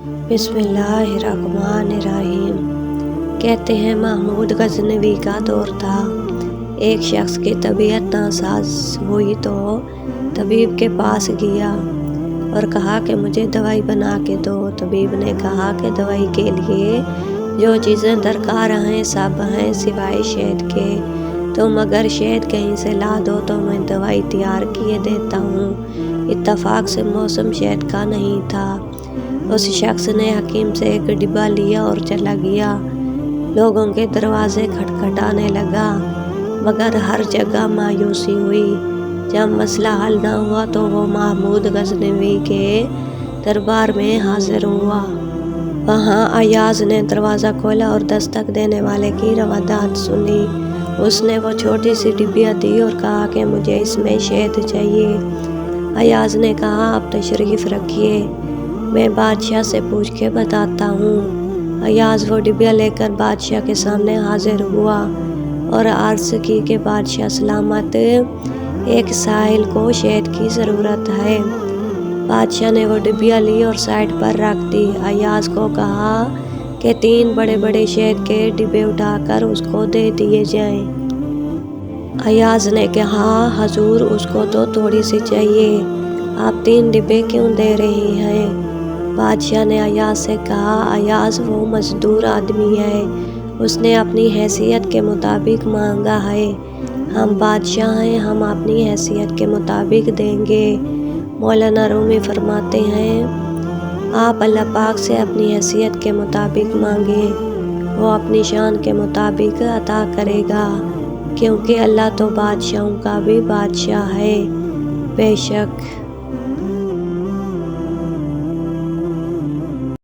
بسم اللہ الرحمن الرحیم۔ کہتے ہیں محمود غزنوی کا دور تھا۔ ایک شخص کی طبیعت ناساز ہوئی تو طبیب کے پاس گیا اور کہا کہ مجھے دوائی بنا کے دو۔ طبیب نے کہا کہ دوائی کے لیے جو چیزیں درکار ہیں سب ہیں سوائے شہد کے، تم اگر شہد کہیں سے لا دو تو میں دوائی تیار کیے دیتا ہوں۔ اتفاق سے موسم شہد کا نہیں تھا۔ اس شخص نے حکیم سے ایک ڈبہ لیا اور چلا گیا۔ لوگوں کے دروازے کھٹکھٹانے لگا مگر ہر جگہ مایوسی ہوئی۔ جب مسئلہ حل نہ ہوا تو وہ محمود غزنوی کے دربار میں حاضر ہوا۔ وہاں ایاز نے دروازہ کھولا اور دستک دینے والے کی روادات سنی۔ اس نے وہ چھوٹی سی ڈبیا دی اور کہا کہ مجھے اس میں شہد چاہیے۔ ایاز نے کہا آپ تشریف رکھیے، میں بادشاہ سے پوچھ کے بتاتا ہوں۔ ایاز وہ ڈبیا لے کر بادشاہ کے سامنے حاضر ہوا اور عرض کی کہ بادشاہ سلامت، ایک سائل کو شہد کی ضرورت ہے۔ بادشاہ نے وہ ڈبیا لی اور سائڈ پر رکھ دی۔ ایاز کو کہا کہ 3 بڑے بڑے شہد کے ڈبے اٹھا کر اس کو دے دیے جائیں۔ ایاز نے کہا حضور اس کو تو تھوڑی سی چاہیے، آپ 3 ڈبے کیوں دے رہے ہیں؟ بادشاہ نے ایاز سے کہا ایاز وہ مزدور آدمی ہے، اس نے اپنی حیثیت کے مطابق مانگا ہے، ہم بادشاہ ہیں، ہم اپنی حیثیت کے مطابق دیں گے۔ مولانا رومی فرماتے ہیں آپ اللہ پاک سے اپنی حیثیت کے مطابق مانگیں، وہ اپنی شان کے مطابق عطا کرے گا، کیونکہ اللہ تو بادشاہوں کا بھی بادشاہ ہے۔ بے شک